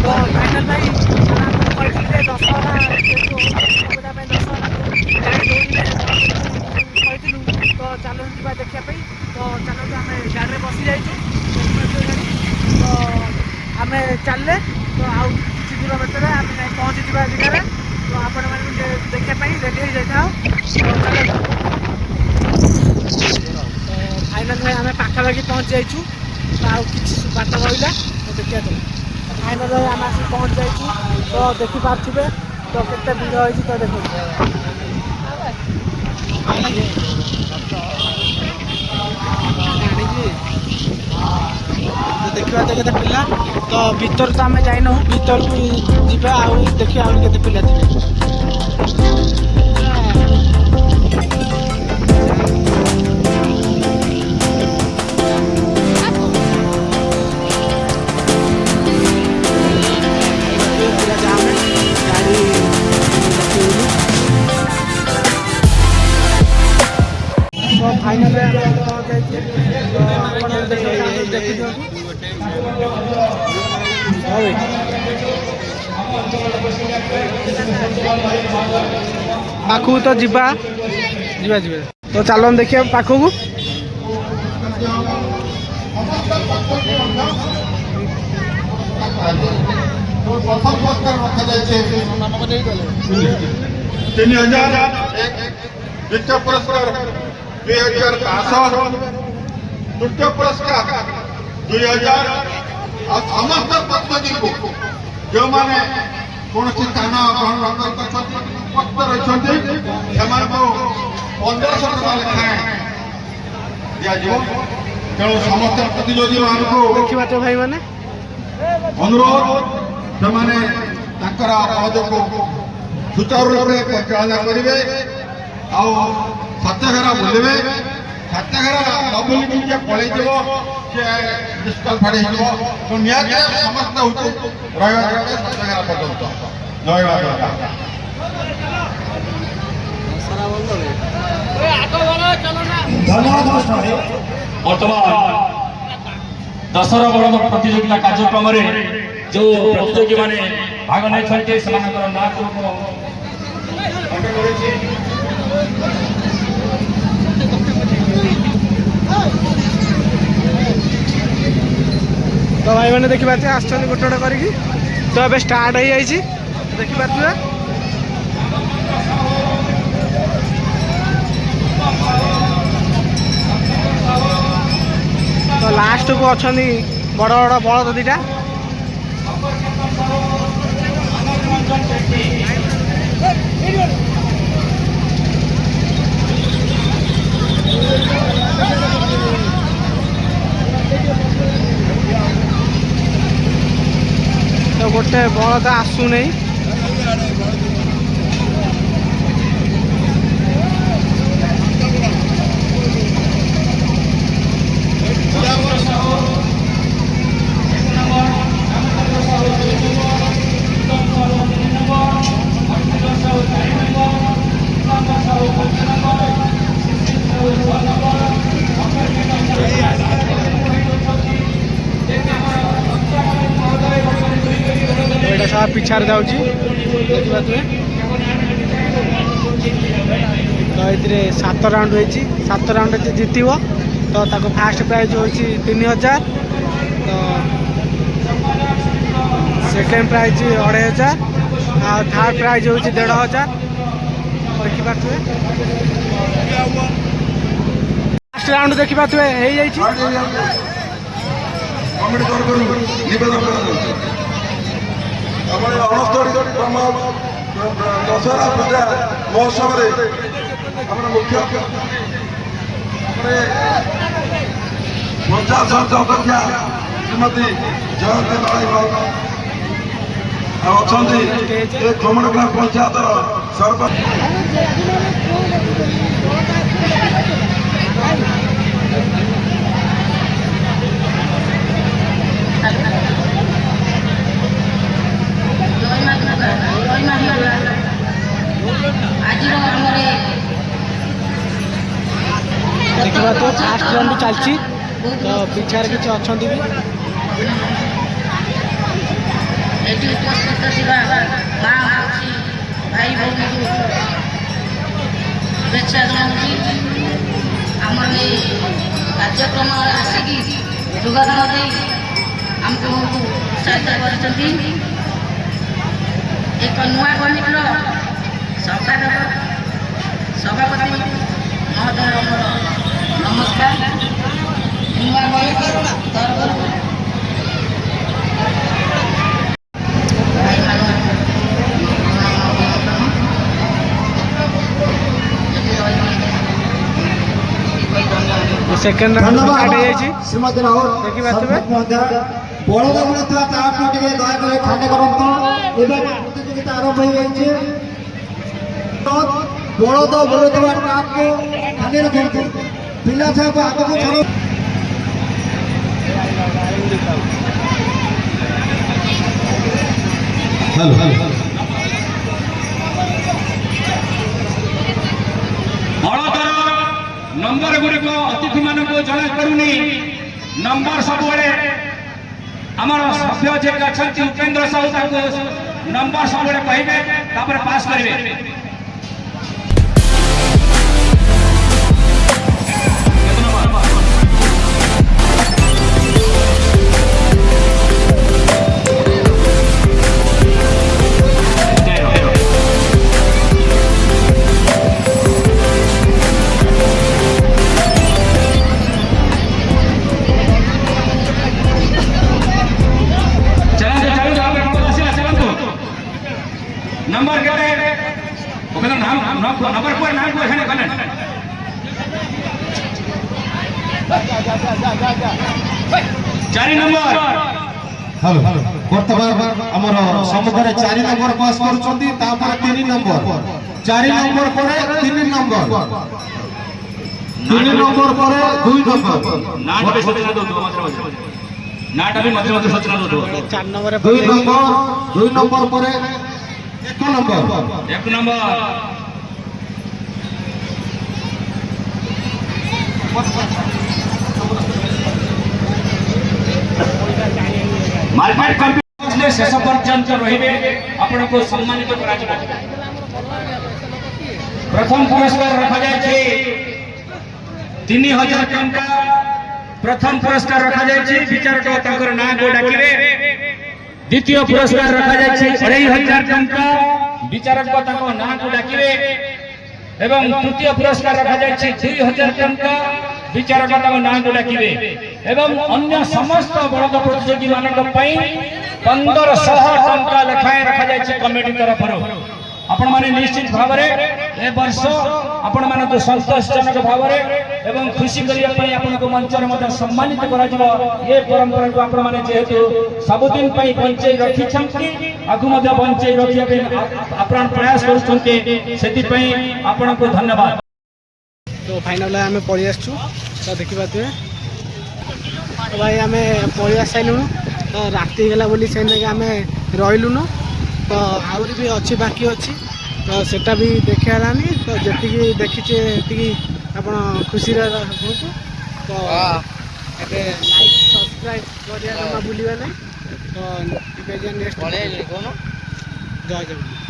तो फाइनाल भाई कहते दशहरा पूजा दशहरा गाड़ी दौड़ी तो चलो जा देखापी तो चलो आम गाड़ी बसी जाइए तो आम चलले तो आउ कि दिन भितर आम पहुँची जगार तो आपण मैंने देखापी रेडी हो जाता फाइनाल भाई आम पाखापाखि पहुँच जाइए तो आउ कि बाट रहा तो देखा चलो फाइनाल भाई आम आस पहुँच जाइए तो देखिपे तो केते भिड़ होती तो देखो देखा तो केते पिला तो भीतर तो आम जाइनु भीतर को जीवा आउ देखिए आउ केते पिला थे फाइनल पाखु तो जीवा जीवा जीवा तो चलो देखिए पाखु को द्वितीय पुरस्कार 2005 तृतीय पुरस्कार 2000 समस्त प्रतिनिधि को जो मैंने कौन स्थान ग्रहण रही से 1500 टका लेखाएं दिज्व तेणु समस्त प्रतिनिधि मान को देखा भाई मैंने अनुरोध से पद को सुचारू रूप से परिचालना करेंगे सत्याग्रह बुलवे सत्याग्रह न बुल पलि डिस्कल तो निहत समस्त हूँ सत्याग्रह पर्यंत बर्तमान दशहरा बड़ प्रतियोगिता कार्यक्रम जो प्रतियोगी मैंने भाग नहीं तो भाई मैंने देखी पार्थे आस गोटे गोटे करी तो ये स्टार्ट हो जाइए देखी पार्थे तो लास्ट को अच्छा बड़ बड़ बलद दीटा तो गोटे बलद आसु नहीं सब पिछार जाऊँगी देखा तुम तो ये 7 राउंड होती 7 राउंड जीतव तो ताको फास्ट प्राइज हो 3000 तो सेकेंड प्राइज 2500 आ थर्ड प्राइज हो 1500 देखी पारे लास्ट राउंड देखी पारे दशहरा पूजा महोत्सव मुख्य पंचायत समिति अध्यक्षा श्रीमती जयंती दलाई अच्छा खमणग्राम पंचायत सरपंच देखा तो फास्ट राउंड चलती तो पिछार किसी अच्छा भी ଏଠି ଉପସ୍ଥିତ ଥିବା ମା ମାଉସୀ ଭାଇ ଭଉଣୀଙ୍କୁ शुभेच्छा जनाऊँगी आमर ये कार्यक्रम आसिकी योगदान दे आमको बहुत उत्साहित कर एक नुआ कमिटर संपादक सभापति महोदय नमस्कार नुआ कमिटी तरफ सेकंड श्रीमती राउत बड़द गुण था दयाक खाने करते प्रतियोगिता आरंभ हो बड़द बोलुवा ट्राक को खाने रखते पिला छुआ को आगे छड़ नंबर गुड़िक अतिथि मान जना करूनी नंबर सब आमर सभ्य जे अच्छा उपेन्द्र साहू नंबर सब कहे पास करेंगे नंबर केते ओकरा नाम नंबर पर नाम को है कने चारि नंबर हेलो वर्तमान हमर सम्मुखरे 4 नंबर पास करछंती तापर 3 नंबर 4 नंबर परे 3 नंबर 3 नंबर परे 2 नंबर नाटा भी सूचना दो मात्र नाटा भी मध्य मध्य सूचना दो 4 नंबर 2 नंबर परे 1 नंबर मार्केट कंपनी शेष पर्यंत रहिबे आपण को सम्मानित करा जिवो प्रथम पुरस्कार रखा जाय छे 3000 टंका प्रथम पुरस्कार रखा जाय छे विचारक तंकर नाम को डाकिबे द्वितीय पुरस्कार रखा जाय छे 2500 टंका विचारक तंकर नाम को डाकिबे एवं तृतीय पुरस्कार रखा जाय छे 2000 टंका विचारक तंकर नाम को डाकिबे एवं अन्य समस्त बड़द प्रतियोगी मानक पई 1500 टंका लेखाए रखा जाय छे कमिटी तरफ आपण माने निश्चित भाव रे ए वर्ष आपण माने को संतोषजनक भाव रे एवं खुशी करिया पई आपण को मंच रे मते सम्मानित करा जिवो ये परंपरा को आपण माने जेहेतु सबदिन पई बंचै रखि छंती आगु मते बंचै रखिया पई आपण प्रयास करछंते सेति पई आपण को धन्यवाद। तो फाइनल आम पड़ी आसु तो देखा तुए तो भाई आम पड़ी आस सारूँ तो राति गला बोली से आम रहीलुन तो आहरी भी अच्छी बाकी अच्छी तो सेटा भी देखानी तो जी देखीचे ये आप खुशी रुहतु तो लाइक सब्सक्राइब करा जमा भूलिए ना तो नेक्स्ट जय जगन्नाथ।